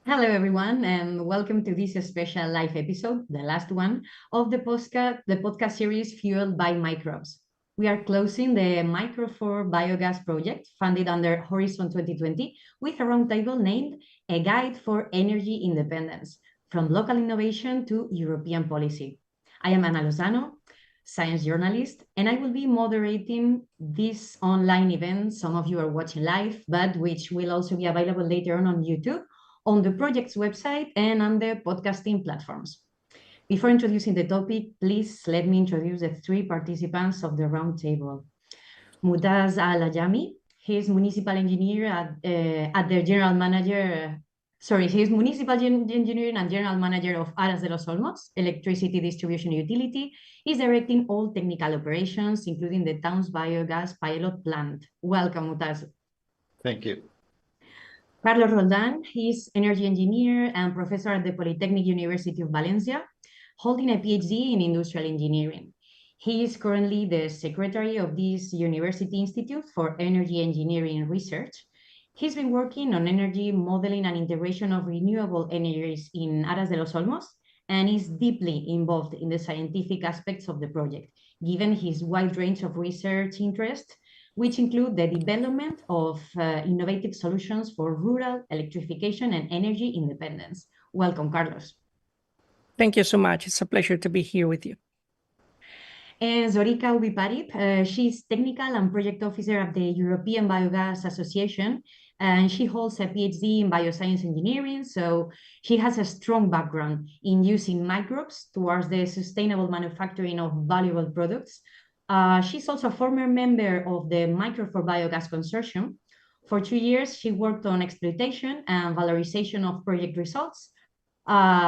Hello, everyone, and welcome to this special live episode, the last one of the podcast series fueled by microbes. We are closing the Micro for Biogas project funded under Horizon 2020 with a roundtable named A Guide for Energy Independence from Local Innovation to European Policy. I am Ana Lozano, science journalist, and I will be moderating this online event. Some of you are watching live, but which will also be available later on YouTube on the project's website and on the podcasting platforms. Before introducing the topic, please let me introduce the three participants of the roundtable. Mutaz Ajami, he is municipal engineer at the general manager. He is municipal engineering and general manager of Aras de los Olmos, electricity distribution utility. He's directing all technical operations, including the town's biogas pilot plant. Welcome, Mutaz. Thank you. Carlos Roldán, he's energy engineer and professor at the Polytechnic University of Valencia, holding a PhD in industrial engineering. He is currently the secretary of this University Institute for Energy Engineering Research. He's been working on energy modeling and integration of renewable energies in Aras de los Olmos, and is deeply involved in the scientific aspects of the project, given his wide range of research interests, which include the development of innovative solutions for rural electrification and energy independence. Welcome, Carlos. Thank you so much. It's a pleasure to be here with you. And Zorica Ubiparip, she's technical and project officer at the European Biogas Association, and she holds a PhD in bioscience engineering, so she has a strong background in using microbes towards the sustainable manufacturing of valuable products. She's also a former member of the Micro for Biogas Consortium. For 2 years, she worked on exploitation and valorization of project results,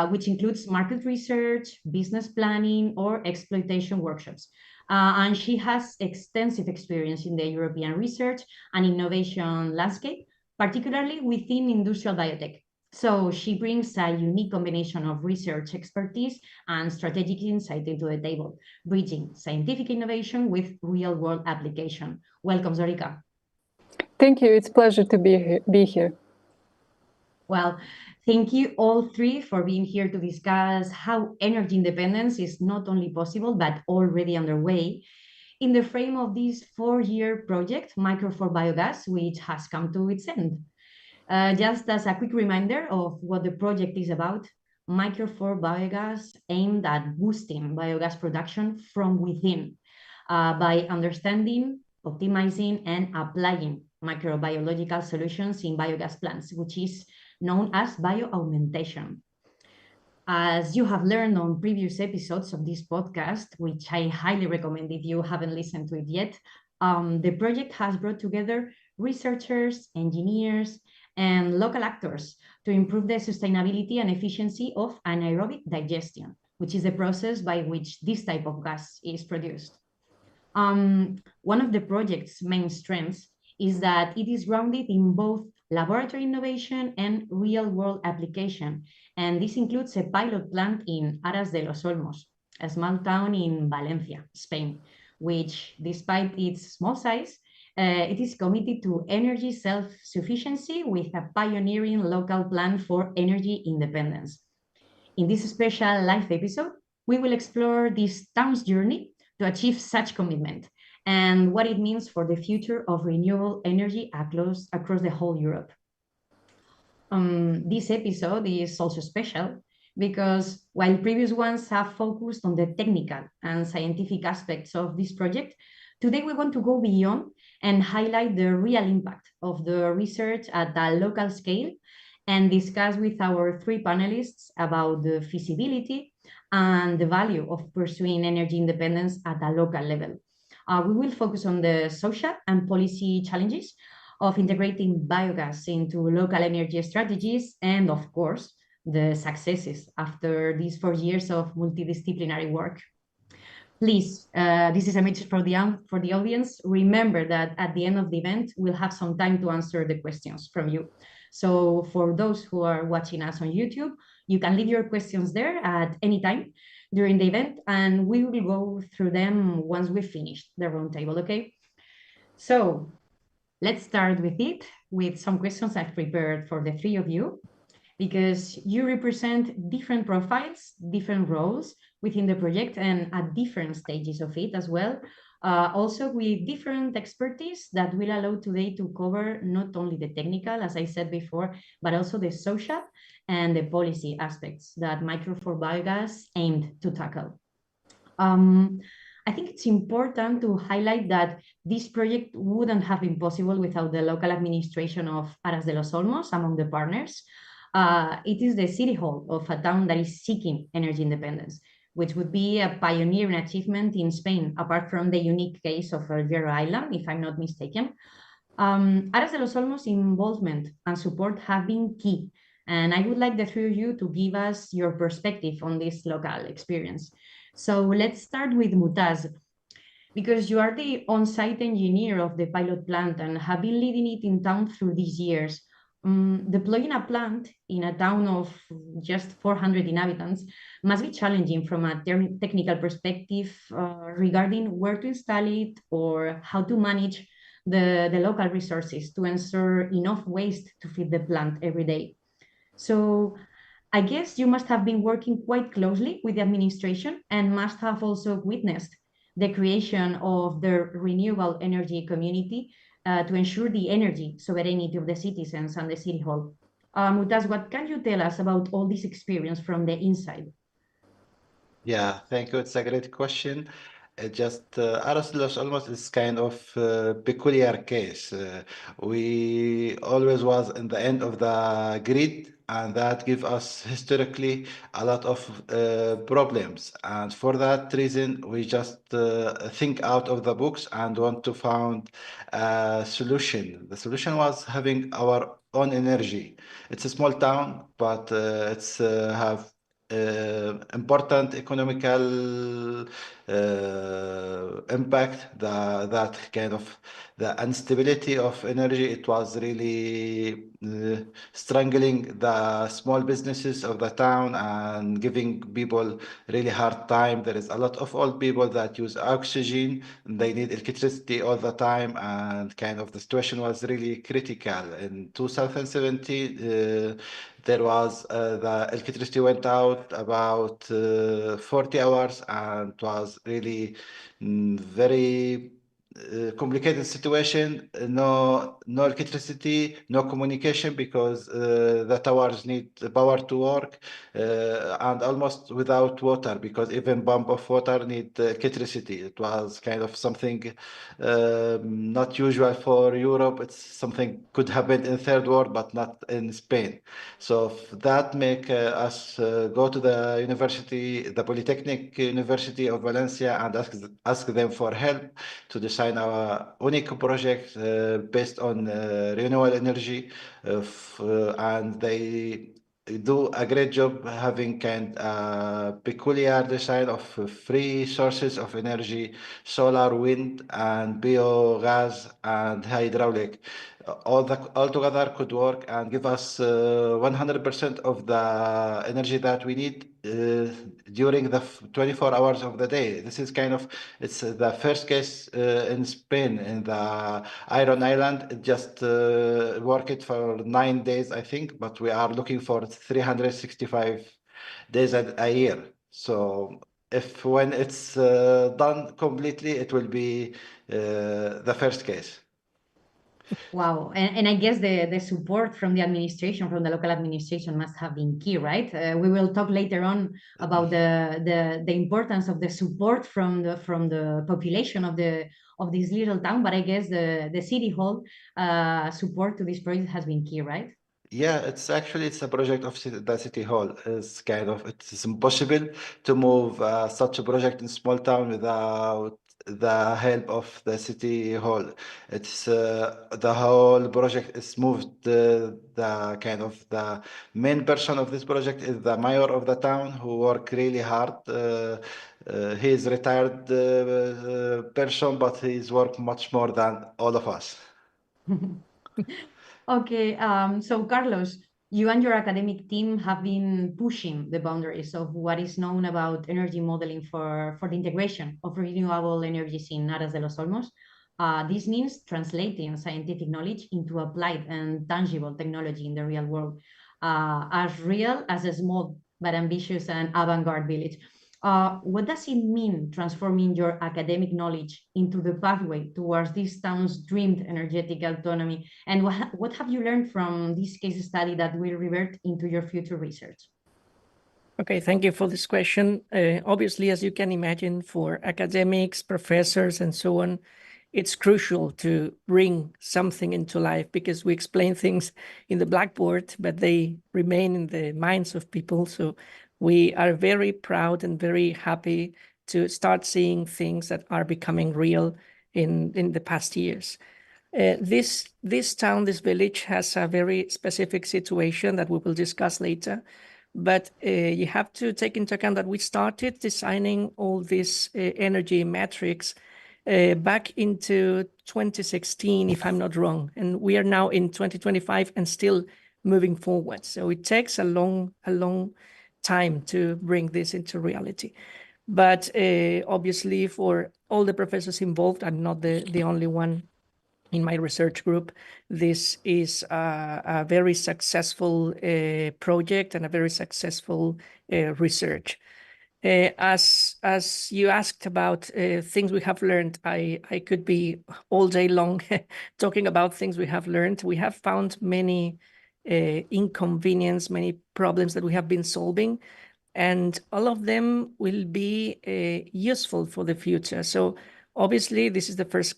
which includes market research, business planning, or exploitation workshops. And she has extensive experience in the European research and innovation landscape, particularly within industrial biotech. So she brings a unique combination of research expertise and strategic insight into the table, bridging scientific innovation with real-world application. Welcome, Zorica. Thank you. It's a pleasure to be here. Well, thank you all three for being here to discuss how energy independence is not only possible, but already underway in the frame of this 4-year project, Micro for Biogas, which has come to its end. Just as a quick reminder of what the project is about, Micro for Biogas aimed at boosting biogas production from within by understanding, optimizing, and applying microbiological solutions in biogas plants, which is known as bioaugmentation. As you have learned on previous episodes of this podcast, which I highly recommend if you haven't listened to it yet, the project has brought together researchers, engineers, and local actors to improve the sustainability and efficiency of anaerobic digestion, which is the process by which this type of gas is produced. One of the project's main strengths is that it is grounded in both laboratory innovation and real-world application, and this includes a pilot plant in Aras de los Olmos, a small town in Valencia, Spain, which, despite its small size, it is committed to energy self-sufficiency with a pioneering local plan for energy independence. In this special live episode, we will explore this town's journey to achieve such commitment and what it means for the future of renewable energy across the whole Europe. This episode is also special because while previous ones have focused on the technical and scientific aspects of this project, today we want to go beyond and highlight the real impact of the research at a local scale and discuss with our three panelists about the feasibility and the value of pursuing energy independence at a local level. We will focus on the social and policy challenges of integrating biogas into local energy strategies and, of course, the successes after these 4 years of multidisciplinary work. Please, this is a message for the audience. Remember that at the end of the event, we'll have some time to answer the questions from you. So for those who are watching us on YouTube, you can leave your questions there at any time during the event, and we will go through them once we've finished the roundtable, okay? So let's start with some questions I've prepared for the three of you. because you represent different profiles, different roles within the project and at different stages of it as well. Also with different expertise that will allow today to cover not only the technical, as I said before, but also the social and the policy aspects that Micro for Biogas aimed to tackle. I think it's important to highlight that this project wouldn't have been possible without the local administration of Aras de los Olmos among the partners. It is the city hall of a town that is seeking energy independence, which would be a pioneering achievement in Spain, apart from the unique case of El Hierro Island, if I'm not mistaken. Aras de los Olmos' involvement and support have been key, and I would like the three of you to give us your perspective on this local experience. So let's start with Mutaz, because you are the on-site engineer of the pilot plant and have been leading it in town through these years. Deploying a plant in a town of just 400 inhabitants must be challenging from a technical perspective regarding where to install it or how to manage the local resources to ensure enough waste to feed the plant every day. So I guess you must have been working quite closely with the administration and must have also witnessed the creation of the renewable energy community to ensure the energy sovereignty of the citizens and the city hall. Mutaz, what can you tell us about all this experience from the inside? Yeah, thank you. It's a great question. Aras Los Olmos is kind of peculiar case. We always was in the end of the grid, and that give us historically a lot of problems. And for that reason, we just think out of the books and want to find a solution. The solution was having our own energy. It's a small town, but it's have important economical impact, that kind of the instability of energy. It was really strangling the small businesses of the town and giving people really hard time. There is a lot of old people that use oxygen, and they need electricity all the time, and kind of the situation was really critical. In 2017, there was the electricity went out about 40 hours, and it was really very complicated situation. No electricity, no communication, because the towers need the power to work, and almost without water, because even pump of water need electricity. It was kind of something not usual for Europe. It's something could happen in third world, but not in Spain. So that make us go to the university, the Polytechnic University of Valencia, and ask them for help to design our unique project based on renewable energy. And they do a great job having kind peculiar design of free sources of energy: solar, wind, and biogas and hydraulic. All together could work and give us 100% of the energy that we need during the 24 hours of the day. This is kind of, it's the first case in Spain, in the Iron Island. It just worked for 9 days, I think, but we are looking for 365 days a year. So if when it's done completely, it will be the first case. Wow, and I guess the support from the administration, from the local administration, must have been key, right? We will talk later on about the importance of the support from the population of this little town, but I guess the city hall support to this project has been key, right? Yeah, it's a project of the city hall. It's kind of, it's impossible to move such a project in small town without the help of the city hall. It's the whole project is moved. The kind of the main person of this project is the mayor of the town, who work really hard. He is retired person, but he's worked much more than all of us. Okay, so Carlos, you and your academic team have been pushing the boundaries of what is known about energy modeling for the integration of renewable energies in Aras de los Olmos. This means translating scientific knowledge into applied and tangible technology in the real world. as real as a small but ambitious and avant-garde village. What does it mean transforming your academic knowledge into the pathway towards this town's dreamed energetic autonomy? And what have you learned from this case study that will revert into your future research? Okay, thank you for this question. Obviously, as you can imagine, for academics, professors, and so on, it's crucial to bring something into life because we explain things in the blackboard, but they remain in the minds of people. So we are very proud and very happy to start seeing things that are becoming real in the past years. This town, this village has a very specific situation that we will discuss later. But you have to take into account that we started designing all these energy metrics back into 2016, if I'm not wrong. And we are now in 2025 and still moving forward. So it takes a long time to bring this into reality. But obviously, for all the professors involved, I'm not the only one in my research group. This is a very successful project and a very successful research. As you asked about things we have learned, I could be all day long talking about things we have learned. We have found many inconvenience, many problems that we have been solving, and all of them will be useful for the future. So obviously, this is the first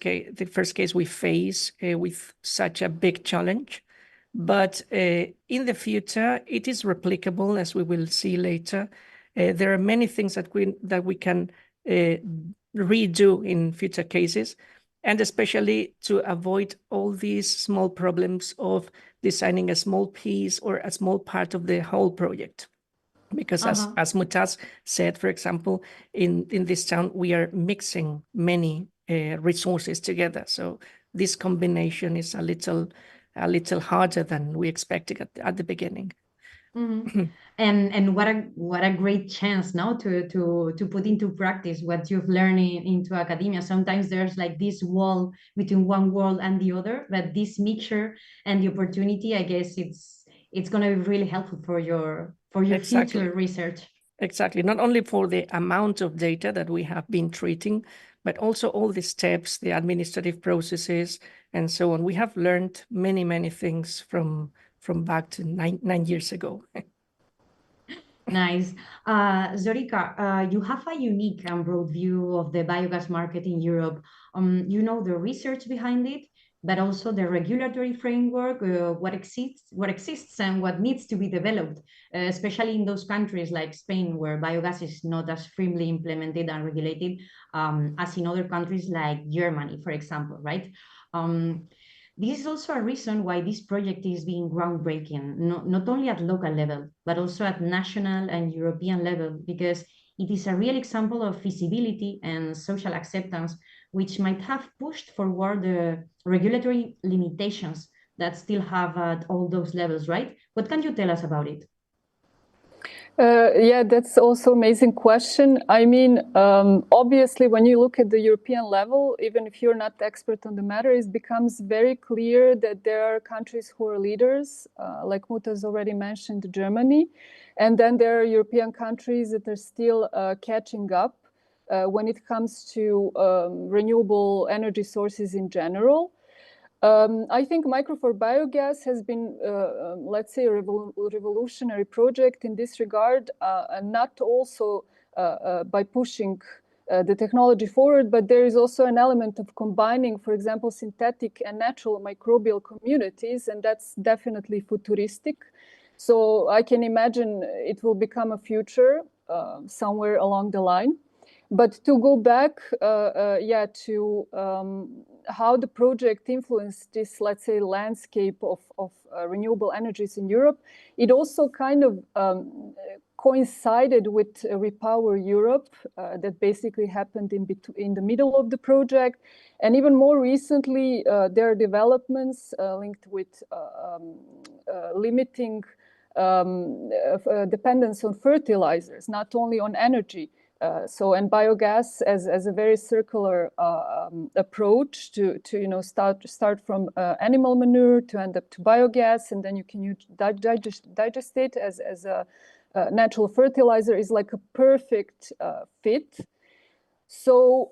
case we face with such a big challenge. But in the future, it is replicable, as we will see later. There are many things that we can redo in future cases, and especially to avoid all these small problems of designing a small piece or a small part of the whole project. Because as Mutaz said, for example, in this town, we are mixing many resources together. So this combination is a little harder than we expected at the beginning. Mm-hmm. And what a great chance now to put into practice what you've learned into academia. Sometimes there's like this wall between one world and the other, but this mixture and the opportunity, I guess it's going to be really helpful for your future research. Exactly. Not only for the amount of data that we have been treating, but also all the steps, the administrative processes, and so on. We have learned many things from back to nine years ago. Nice. Zorica, you have a unique and broad view of the biogas market in Europe. You know the research behind it, but also the regulatory framework, what exists and what needs to be developed, especially in those countries like Spain, where biogas is not as firmly implemented and regulated as in other countries like Germany, for example, right? This is also a reason why this project is being groundbreaking, not only at local level, but also at national and European level, because it is a real example of feasibility and social acceptance, which might have pushed forward the regulatory limitations that still have at all those levels, right? What can you tell us about it? Yeah, that's also an amazing question. I mean, obviously, when you look at the European level, even if you're not the expert on the matter, it becomes very clear that there are countries who are leaders, like Mutaz already mentioned, Germany. And then there are European countries that are still catching up when it comes to renewable energy sources in general. I think Micro for Biogas has been, let's say, a revolutionary project in this regard, and not also by pushing the technology forward, but there is also an element of combining, for example, synthetic and natural microbial communities, and that's definitely futuristic. So I can imagine it will become a future somewhere along the line. But to go back, to how the project influenced this, let's say, landscape of renewable energies in Europe, it also kind of coincided with Repower Europe that basically happened in the middle of the project. And even more recently, there are developments linked with limiting dependence on fertilizers, not only on energy, And biogas as a very circular approach to start from animal manure to end up to biogas, and then you can digest it as a natural fertilizer is like a perfect fit. So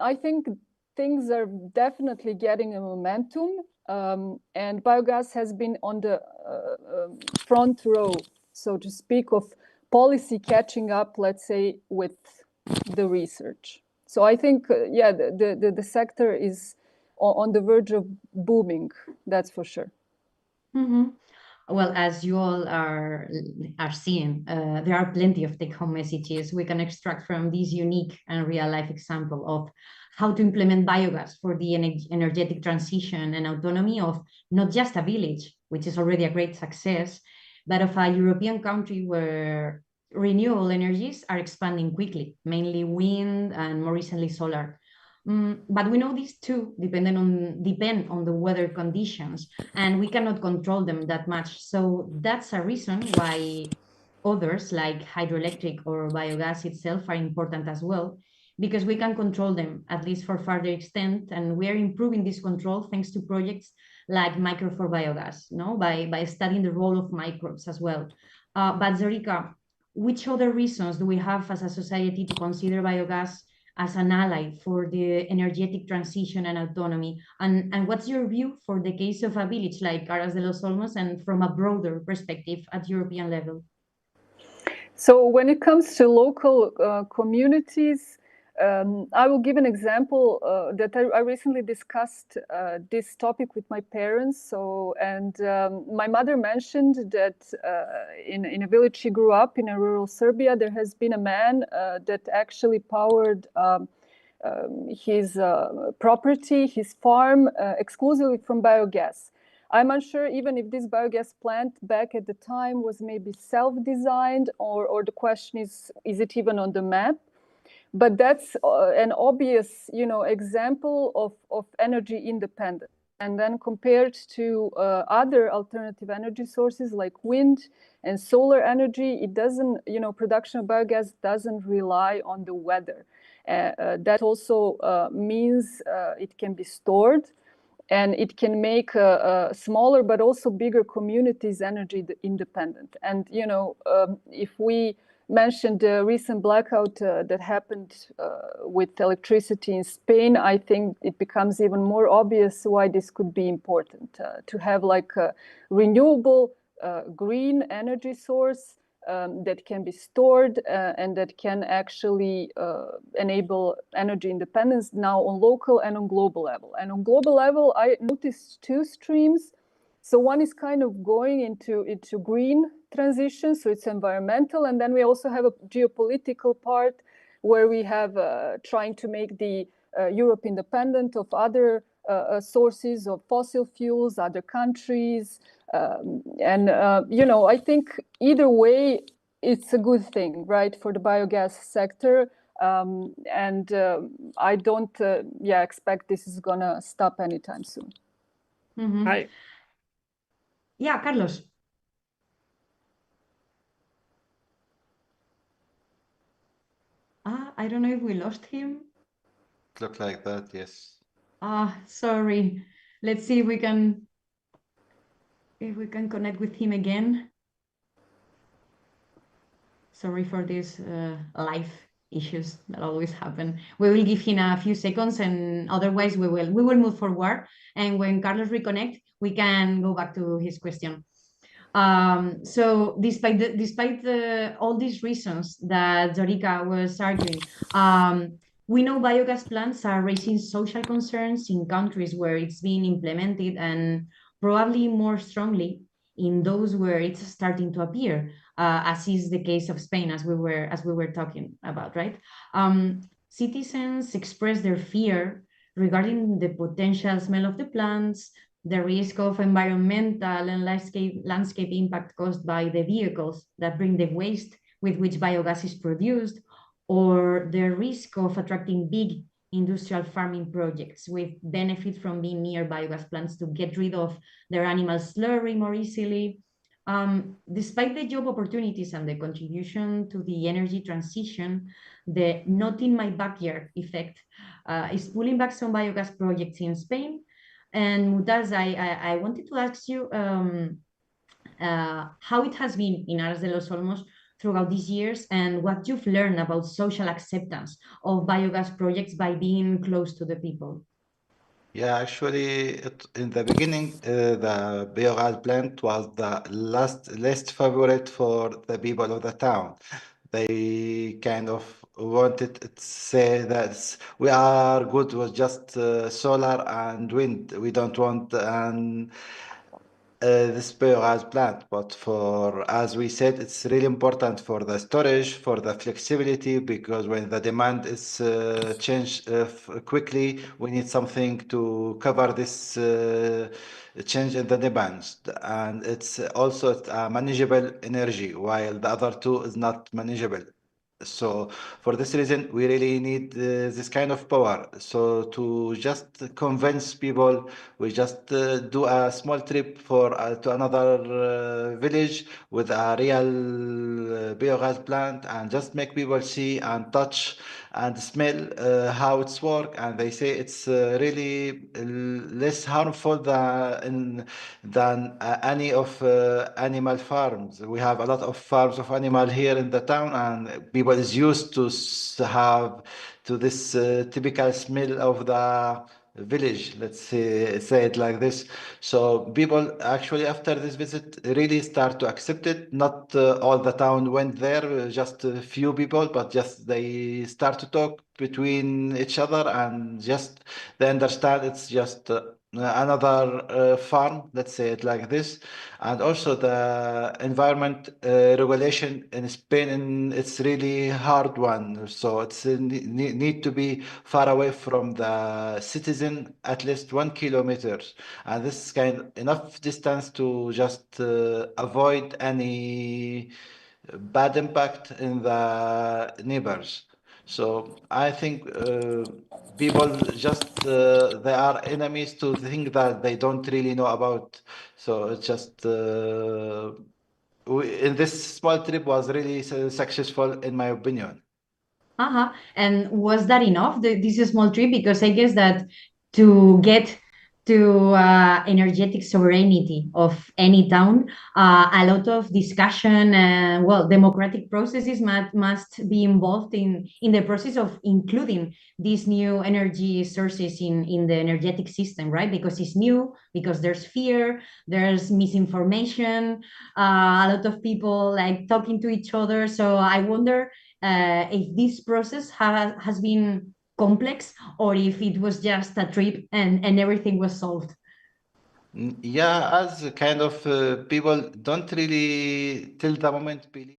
I think things are definitely getting a momentum, and biogas has been on the front row, so to speak, of policy catching up, let's say, with the research. So I think, the sector is on the verge of booming, that's for sure. Mm-hmm. Well, as you all are seeing, there are plenty of take-home messages we can extract from this unique and real-life example of how to implement biogas for the energetic transition and autonomy of not just a village, which is already a great success, but of a European country where renewable energies are expanding quickly, mainly wind and more recently solar. But we know these two depend on the weather conditions, and we cannot control them that much. So that's a reason why others like hydroelectric or biogas itself are important as well, because we can control them at least for further extent, and we are improving this control thanks to projects like Micro for Biogas, no, by studying the role of microbes as well. But Zorica, which other reasons do we have as a society to consider biogas as an ally for the energetic transition and autonomy? And what's your view for the case of a village like Aras de los Olmos and from a broader perspective at European level? So when it comes to local communities, I will give an example that I recently discussed this topic with my parents. So, and my mother mentioned that in a village she grew up in a rural Serbia, there has been a man that actually powered his property, his farm, exclusively from biogas. I'm unsure even if this biogas plant back at the time was maybe self-designed, or the question is it even on the map? But that's an obvious, example of energy independence. And then compared to other alternative energy sources like wind and solar energy, it doesn't, production of biogas doesn't rely on the weather. That also means it can be stored, and it can make smaller but also bigger communities energy independent. And if we mentioned the recent blackout that happened with electricity in Spain, I think it becomes even more obvious why this could be important to have like a renewable green energy source that can be stored and that can actually enable energy independence now on local and on global level. And on global level, I noticed two streams. So one is kind of going into green transition, so it's environmental, and then we also have a geopolitical part where we have trying to make the Europe independent of other sources of fossil fuels, other countries, I think either way it's a good thing, right, for the biogas sector, and I don't expect this is gonna stop anytime soon. Mm-hmm. Yeah, Carlos. I don't know if we lost him. It looked like that, yes. Sorry. Let's see if we can connect with him again. Sorry for these live issues that always happen. We will give him a few seconds, and otherwise we will move forward. And when Carlos reconnect, we can go back to his question. So despite all these reasons that Zorica was arguing, we know biogas plants are raising social concerns in countries where it's being implemented, and probably more strongly in those where it's starting to appear, as is the case of Spain, as we were talking about, right? Citizens express their fear regarding the potential smell of the plants, the risk of environmental and landscape impact caused by the vehicles that bring the waste with which biogas is produced, or the risk of attracting big industrial farming projects with benefit from being near biogas plants to get rid of their animal slurry more easily. Despite the job opportunities and the contribution to the energy transition, the not in my backyard effect is pulling back some biogas projects in Spain. And Mutaz, I wanted to ask you how it has been in Aras de los Olmos throughout these years and what you've learned about social acceptance of biogas projects by being close to the people. Yeah, actually, in the beginning, the Biogas plant was the least favorite for the people of the town. They kind of wanted to say that we are good with just solar and wind. We don't want this biogas plant, but for, as we said, it's really important for the storage, for the flexibility, because when the demand is changed quickly, we need something to cover this change in the demands. And it's also a manageable energy, while the other two is not manageable. So for this reason, we really need this kind of power. So to just convince people, we just do a small trip for to another village with a real biogas plant and just make people see and touch and smell how it's work. And they say it's really less harmful than any of animal farms. We have a lot of farms of animal here in the town, and people is used to have to this typical smell of the village, let's say it like this. So people actually after this visit really start to accept it. Not all the town went there, just a few people, but just they start to talk between each other and just they understand it's just another farm, let's say it like this. And also the environment regulation in Spain, it's really hard one. So it's need to be far away from the citizen, at least 1 kilometer. And this is kind enough distance to just avoid any bad impact in the neighbors. So I think people just they are enemies to think that they don't really know about. So it's just in this small trip was really successful in my opinion. Uh-huh. And was that enough, this small trip? Because I guess that to get to energetic sovereignty of any town, a lot of discussion and, well, democratic processes must be involved in the process of including these new energy sources in the energetic system, right? Because it's new, because there's fear, there's misinformation, a lot of people like talking to each other. So I wonder if this process has been complex or if it was just a trip and everything was solved. Yeah, as kind of people don't really till the moment believe.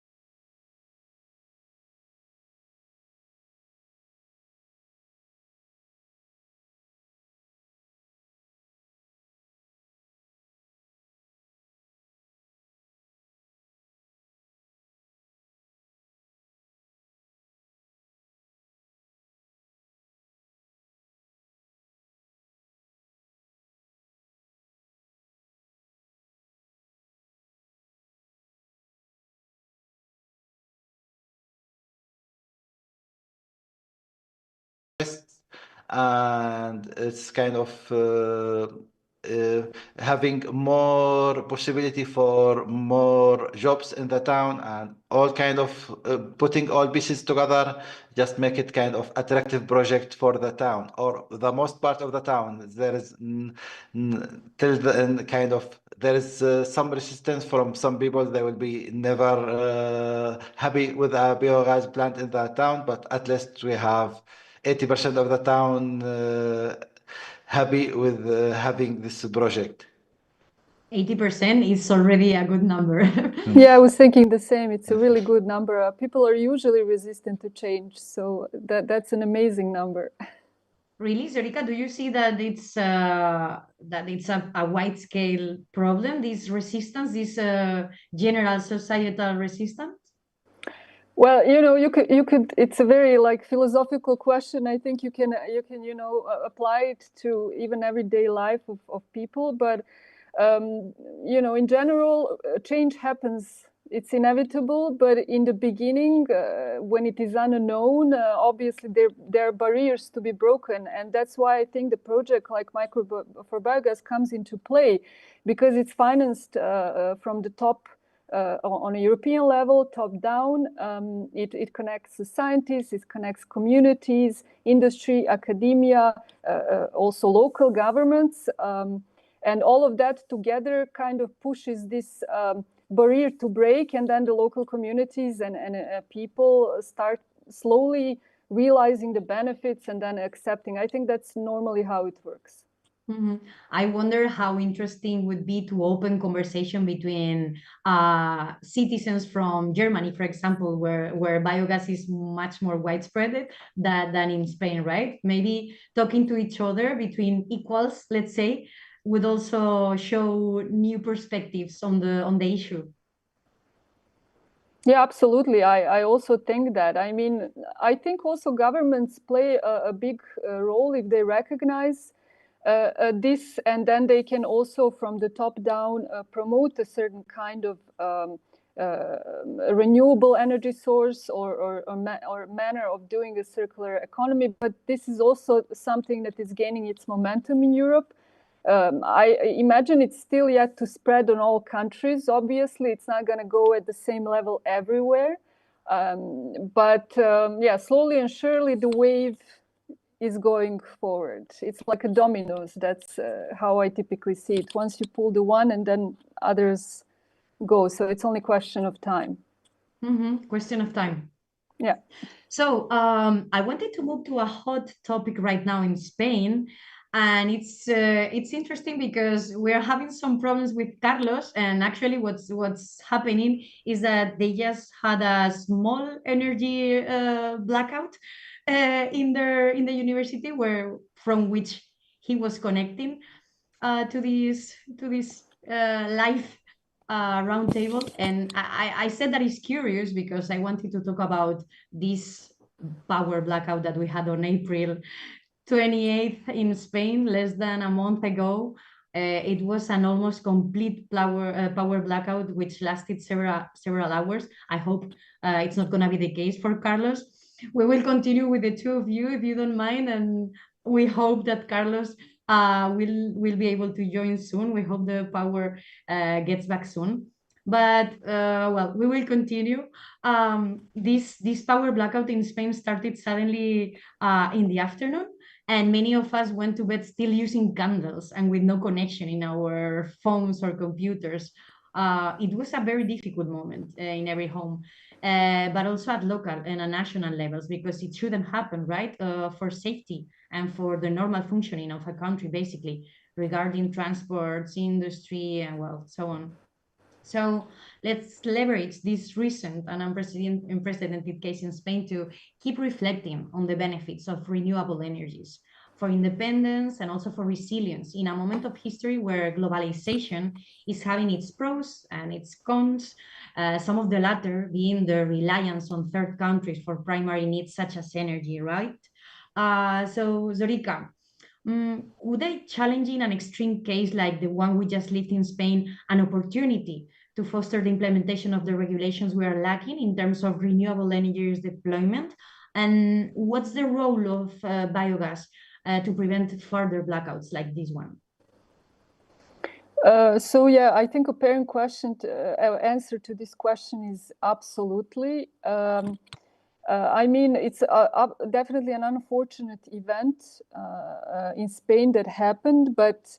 And it's kind of having more possibility for more jobs in the town and all kind of putting all pieces together just make it kind of attractive project for the town or the most part of the town. There is till the end kind of there is some resistance from some people. They will be never happy with a biogas plant in the town, but at least we have 80% of the town happy with having this project. 80% is already a good number. Yeah, I was thinking the same. It's a really good number. People are usually resistant to change, so that's an amazing number. Really, Zorica, do you see that it's a wide scale problem? This resistance, this general societal resistance. Well, you could. It's a very like philosophical question. I think you can apply it to even everyday life of people. But You know, in general, change happens. It's inevitable, but in the beginning, when it is unknown, obviously there are barriers to be broken, and that's why I think the project like Microbes for Biogas comes into play, because it's financed from the top. On a European level, top down, it connects the scientists, it connects communities, industry, academia, also local governments, and all of that together kind of pushes this barrier to break, and then the local communities and people start slowly realizing the benefits and then accepting. I think that's normally how it works. Mm-hmm. I wonder how interesting would be to open conversation between citizens from Germany, for example, where biogas is much more widespread than in Spain, right? Maybe talking to each other between equals, let's say, would also show new perspectives on the issue. Yeah, absolutely. I also think that. I mean, I think also governments play a big role if they recognize this, and then they can also from the top down promote a certain kind of renewable energy source or manner of doing a circular economy. But this is also something that is gaining its momentum in Europe. I imagine it's still yet to spread on all countries. Obviously, it's not going to go at the same level everywhere. But yeah, slowly and surely the wave is going forward. It's like a dominoes. That's how I typically see it. Once you pull the one and then others go. So it's only a question of time. Mm-hmm. Question of time. Yeah. So I wanted to move to a hot topic right now in Spain. And it's interesting because we're having some problems with Carlos, and actually what's happening is that they just had a small energy blackout in the university from which he was connecting to this live roundtable. And I said that is curious because I wanted to talk about this power blackout that we had on April 28th in Spain, less than a month ago. It was an almost complete power blackout, which lasted several hours. I hope it's not going to be the case for Carlos. We will continue with the two of you, if you don't mind, and we hope that Carlos will be able to join soon. We hope the power gets back soon. But well, we will continue. This power blackout in Spain started suddenly in the afternoon, and many of us went to bed still using candles and with no connection in our phones or computers. It was a very difficult moment in every home, but also at local and at national levels, because it shouldn't happen, right? For safety and for the normal functioning of a country, basically, regarding transports, industry, and well, so on. So let's leverage this recent and unprecedented case in Spain to keep reflecting on the benefits of renewable energies for independence and also for resilience in a moment of history where globalization is having its pros and its cons, some of the latter being the reliance on third countries for primary needs such as energy, right? So Zorica, would a challenging and extreme case like the one we just lived in Spain an opportunity to foster the implementation of the regulations we are lacking in terms of renewable energies deployment? And what's the role of biogas to prevent further blackouts like this one? So yeah, I think a parent question answer to this question is absolutely. I mean, it's definitely an unfortunate event in Spain that happened, but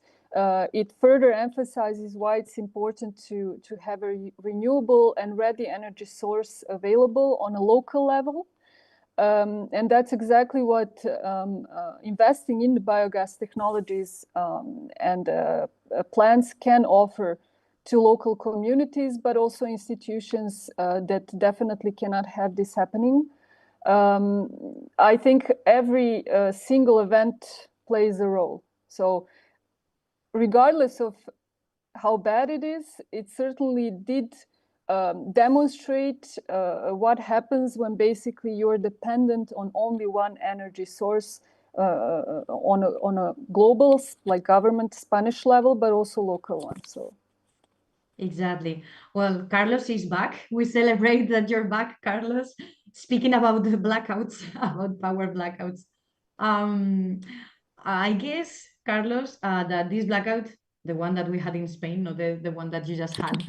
it further emphasizes why it's important to have a renewable and ready energy source available on a local level. And that's exactly what investing in the biogas technologies and plants can offer to local communities, but also institutions that definitely cannot have this happening. I think every single event plays a role. So regardless of how bad it is, it certainly did demonstrate what happens when basically you're dependent on only one energy source on a global, like government Spanish level, but also local one. So. Exactly. Well, Carlos is back. We celebrate that you're back, Carlos. Speaking about the blackouts, about power blackouts. Um, I guess, Carlos, that this blackout, the one that we had in Spain, not the one that you just had,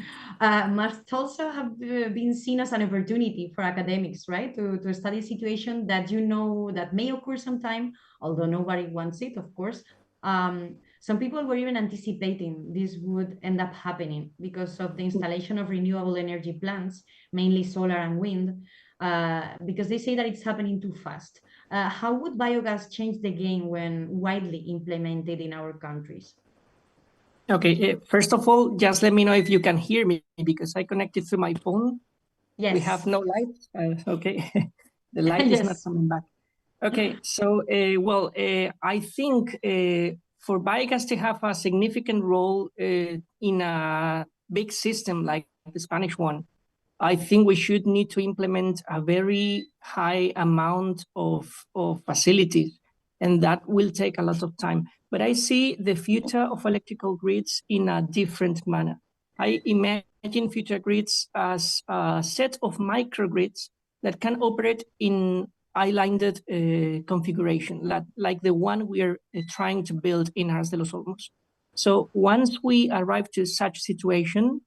must also have been seen as an opportunity for academics, right? To study a situation that you know that may occur sometime, although nobody wants it, of course. Some people were even anticipating this would end up happening because of the installation of renewable energy plants, mainly solar and wind, because they say that it's happening too fast. How would biogas change the game when widely implemented in our countries? Okay, first of all, just let me know if you can hear me because I connected to my phone. Yes. We have no light. Okay, the light is not Yes. coming back. Okay, so I think for biogas to have a significant role in a big system like the Spanish one, I think we should need to implement a very high amount of facilities, and that will take a lot of time. But I see the future of electrical grids in a different manner. I imagine future grids as a set of microgrids that can operate in islanded configuration, like the one we are trying to build in Aras de los Olmos. So once we arrive to such situation,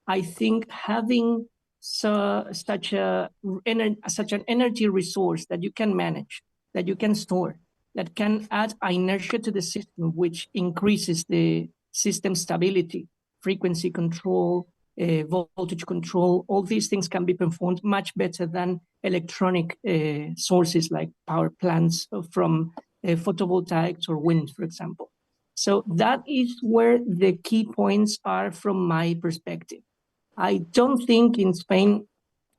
I think having such an energy resource that you can manage, that you can store, that can add inertia to the system, which increases the system stability, frequency control, voltage control, all these things can be performed much better than electronic sources like power plants from photovoltaics or wind, for example. So that is where the key points are from my perspective. I don't think in Spain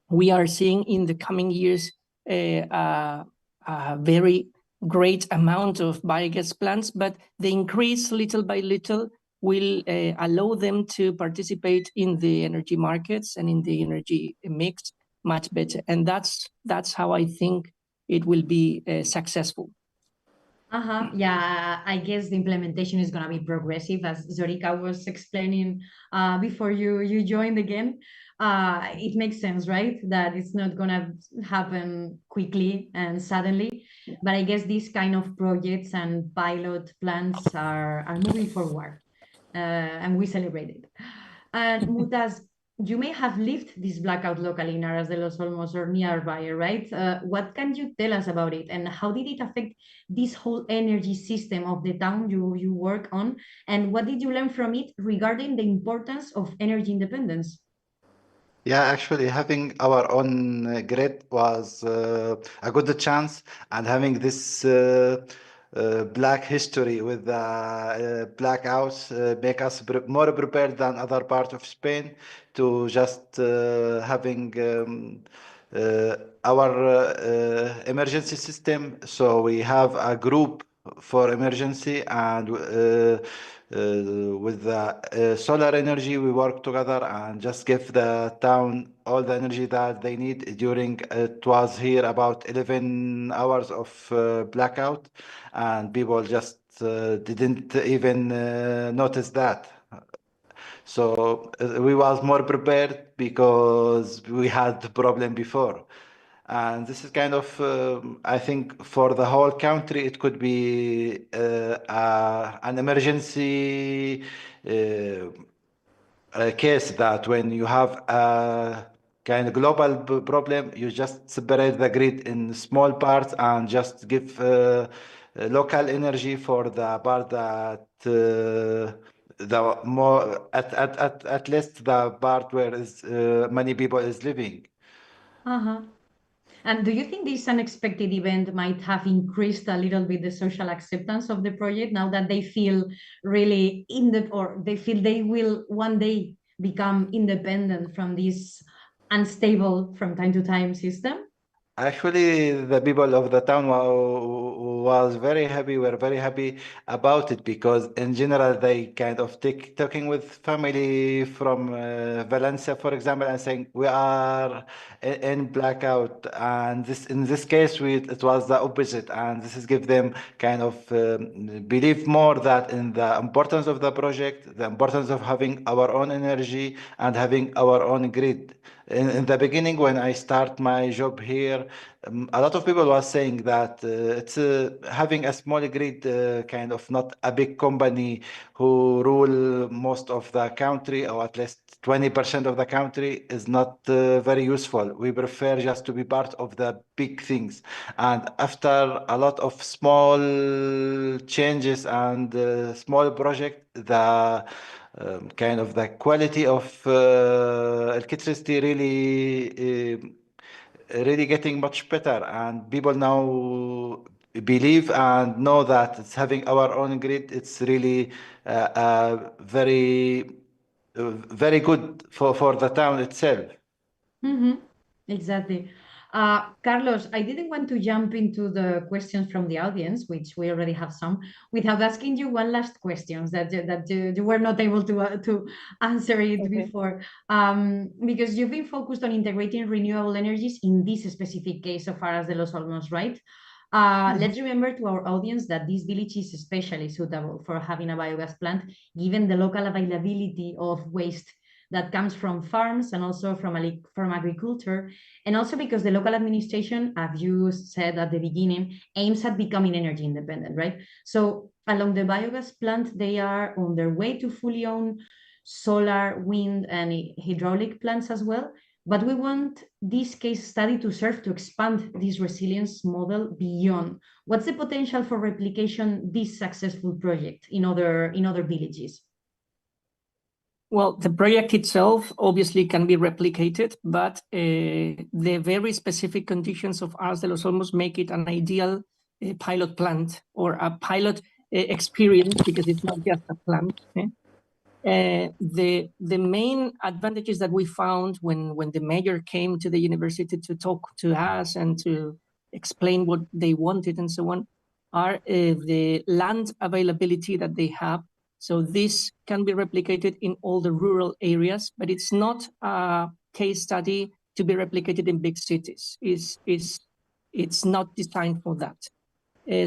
we are seeing in the coming years a very great amount of biogas plants, but the increase little by little will allow them to participate in the energy markets and in the energy mix much better. And that's how I think it will be successful. Yeah, I guess the implementation is going to be progressive, as Zorica was explaining before you joined again. It makes sense, right? That it's not going to happen quickly and suddenly. But I guess these kind of projects and pilot plans are moving forward, and we celebrate it. And Mutaz, you may have lived this blackout locally in Aras de los Olmos or nearby, right? What can you tell us about it, and how did it affect this whole energy system of the town you work on? And what did you learn from it regarding the importance of energy independence? Yeah, actually, having our own grid was a good chance, and having this black history with the blackouts make us more prepared than other parts of Spain to just having uh, our emergency system. So we have a group for emergency, and with the solar energy, we work together and just give the town all the energy that they need. During it was here about 11 hours of blackout, and people just didn't even notice that. So we was more prepared because we had the problem before. And this is kind of, I think, for the whole country, it could be an emergency case that when you have a kind of global problem, you just separate the grid in small parts and just give local energy for the part that the more at least the part where is many people is living. Uh-huh. And do you think this unexpected event might have increased a little bit the social acceptance of the project now that they feel really or they feel they will one day become independent from this unstable from time to time system? Actually, the people of the town was very happy. Were very happy about it because, in general, they kind of talking with family from Valencia, for example, and saying we are in blackout, and this in this case, it was the opposite, and this is give them kind of believe more that in the importance of the project, the importance of having our own energy and having our own grid. In the beginning, when I start my job here, a lot of people was saying that it's having a small grid, kind of not a big company who rule most of the country, or at least 20% of the country, is not very useful. We prefer just to be part of the big things. And after a lot of small changes and small project, the kind of the quality of electricity really getting much better, and people now believe and know that it's having our own grid. It's really very good for the town itself. Mm-hmm. Exactly. Carlos, I didn't want to jump into the questions from the audience, which we already have some, without asking you one last question that you were not able to answer it Okay. before. Because you've been focused on integrating renewable energies in this specific case of Aras de los Olmos, right? Let's remember to our audience that this village is especially suitable for having a biogas plant, given the local availability of waste that comes from farms and also from agriculture, and also because the local administration, as you said at the beginning, aims at becoming energy independent, right? So along the biogas plant, they are on their way to fully own solar, wind, and hydraulic plants as well. But we want this case study to serve to expand this resilience model beyond. What's the potential for replication this successful project in other villages? Well, the project itself obviously can be replicated, but the very specific conditions of Aras de los Olmos make it an ideal pilot plant or a pilot experience, because it's not just a plant. The main advantages that we found when the mayor came to the university to talk to us and to explain what they wanted and so on are the land availability that they have. So this can be replicated in all the rural areas, but it's not a case study to be replicated in big cities. It's not designed for that.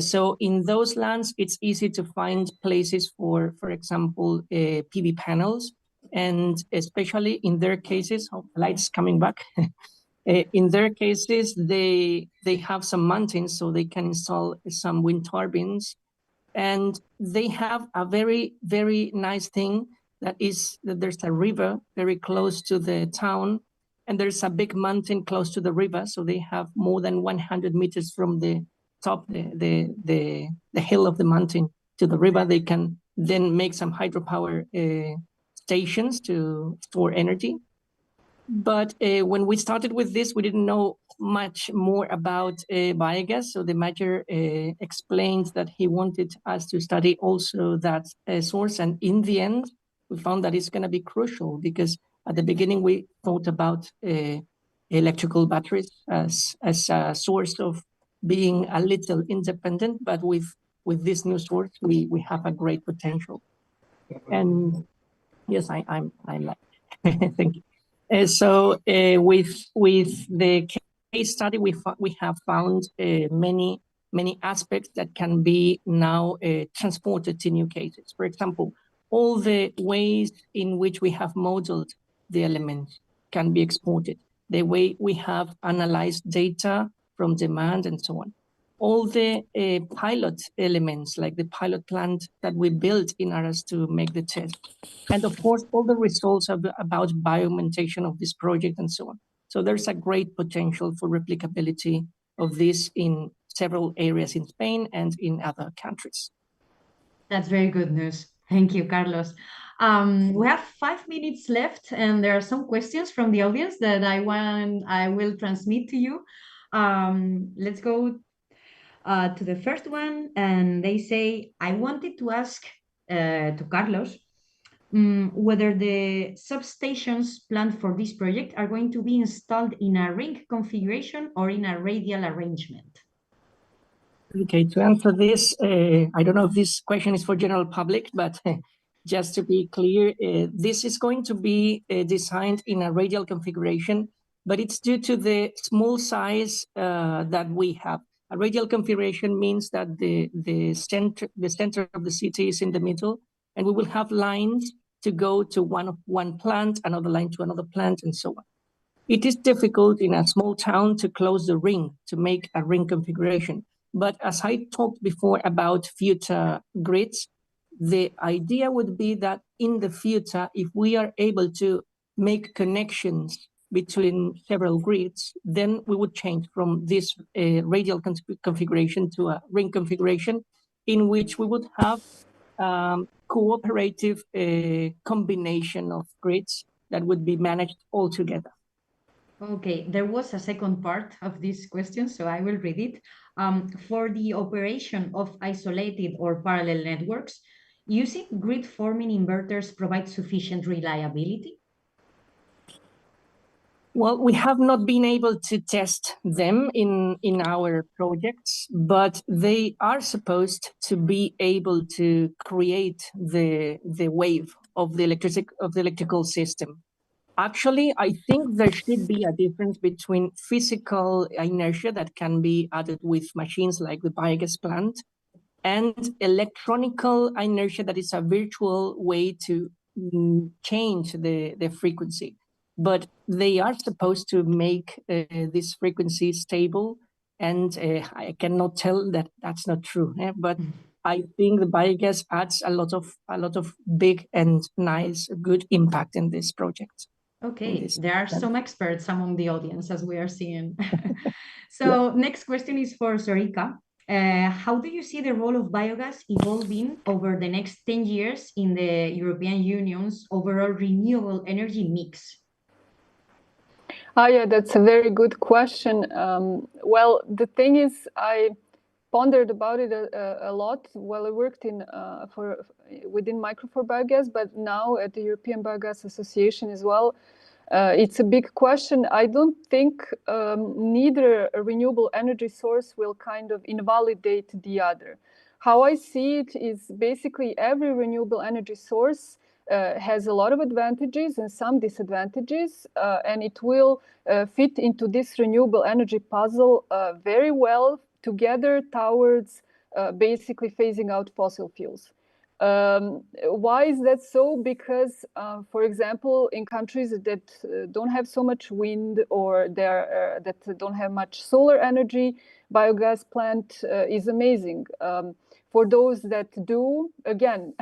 So in those lands, it's easy to find places for example, PV panels, and especially in their cases, lights coming back. In their cases, they have some mountains, so they can install some wind turbines, and they have a very, very nice thing that is that there's a river very close to the town, and there's a big mountain close to the river, so they have more than 100 meters from the top, the hill of the mountain to the river. They can then make some hydropower stations to store energy. But when we started with this, we didn't know much more about biogas. So the mayor explained that he wanted us to study also that source. And in the end, we found that it's going to be crucial, because at the beginning, we thought about electrical batteries as a source of being a little independent. But with this new source, we have a great potential. And yes, I'm like, thank you. So with the case study, we have found many aspects that can be now transported to new cases. For example, all the ways in which we have modeled the elements can be exported. The way we have analyzed data from demand and so on. All the pilot elements, like the pilot plant that we built in Aras to make the test. And of course, all the results about bioaugmentation of this project and so on. So there's a great potential for replicability of this in several areas in Spain and in other countries. That's very good news. Thank you, Carlos. We have 5 minutes left, and there are some questions from the audience that I will transmit to you. Let's go to the first one, and they say, I wanted to ask to Carlos, whether the substations planned for this project are going to be installed in a ring configuration or in a radial arrangement. Okay, to answer this, I don't know if this question is for general public, but just to be clear, this is going to be designed in a radial configuration, but it's due to the small size that we have. A radial configuration means that the center of the city is in the middle, and we will have lines to go to one plant, another line to another plant, and so on. It is difficult in a small town to close the ring, to make a ring configuration. But as I talked before about future grids, the idea would be that in the future, if we are able to make connections between several grids, then we would change from this radial configuration to a ring configuration in which we would have cooperative combination of grids that would be managed all together. Okay, there was a second part of this question, so I will read it. For the operation of isolated or parallel networks, using grid-forming inverters provides sufficient reliability? Well, we have not been able to test them in our projects, but they are supposed to be able to create the wave of the electrical system. Actually, I think there should be a difference between physical inertia that can be added with machines like the biogas plant and electronical inertia that is a virtual way to change the frequency. But they are supposed to make this frequency stable, and I cannot tell that that's not true. But I think the biogas adds a lot of big and nice, good impact in this project. Okay, there are some experts among the audience, as we are seeing. So next question is for Zorica. How do you see the role of biogas evolving over the next 10 years in the European Union's overall renewable energy mix? Yeah, that's a very good question. Well, the thing is, I pondered about it a lot while I worked within Micro for Biogas, but now at the European Biogas Association as well. It's a big question. I don't think neither a renewable energy source will kind of invalidate the other. How I see it is basically every renewable energy source has a lot of advantages and some disadvantages, and it will fit into this renewable energy puzzle very well together towards basically phasing out fossil fuels. Why is that so? Because, for example, in countries that don't have so much wind or that don't have much solar energy, biogas plant is amazing. For those that do, again,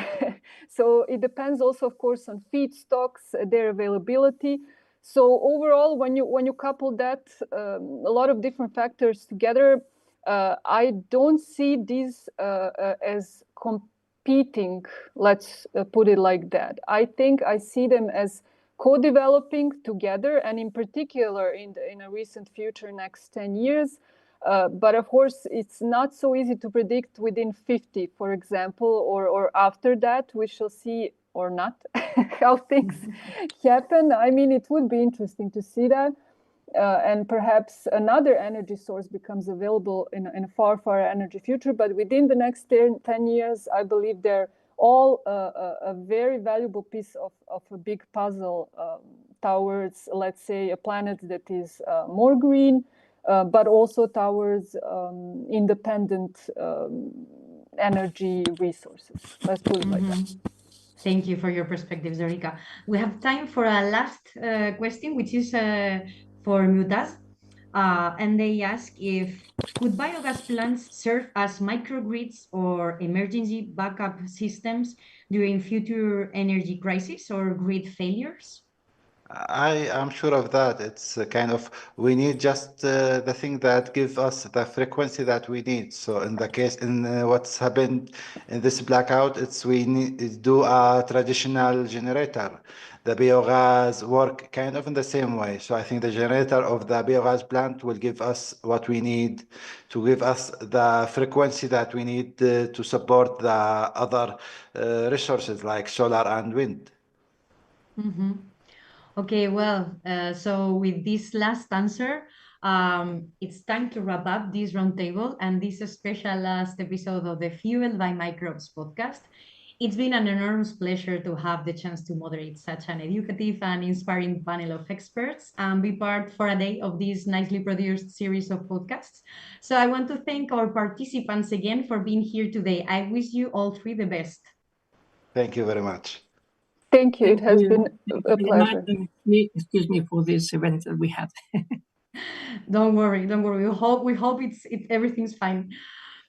so it depends also, of course, on feedstocks, their availability. So overall, when you couple that, a lot of different factors together, I don't see these as competing, let's put it like that. I think I see them as co-developing together, and in particular in a recent future, next 10 years. But of course, it's not so easy to predict within 50, for example, or after that. We shall see or not how things happen. I mean, it would be interesting to see that. And perhaps another energy source becomes available in a far, far energy future. But within the next 10 years, I believe they're all a very valuable piece of a big puzzle towards, let's say, a planet that is more green, but also towards independent energy resources. Let's put it like that. Thank you for your perspective, Zorica. We have time for a last question, which is for Mutaz. And they ask could biogas plants serve as microgrids or emergency backup systems during future energy crises or grid failures? I am sure of that. It's we need just the thing that gives us the frequency that we need. So in the case, what's happened in this blackout, we need to do a traditional generator. The biogas work kind of in the same way. So I think the generator of the biogas plant will give us what we need to give us the frequency that we need to support the other resources like solar and wind. Mm-hmm. Okay, well, so with this last answer, it's time to wrap up this roundtable and this special last episode of the Fueled by Microbes podcast. It's been an enormous pleasure to have the chance to moderate such an educative and inspiring panel of experts and be part for a day of this nicely produced series of podcasts. So I want to thank our participants again for being here today. I wish you all three the best. Thank you very much. Thank you. It Thank has you been a very much, pleasure. and excuse me for this event that we had. Don't worry, don't worry. We hope everything's fine.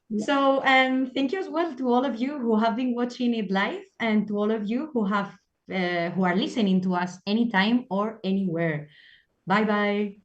Yeah. So, and thank you as well to all of you who have been watching it live, and to all of you who are listening to us anytime or anywhere. Bye bye.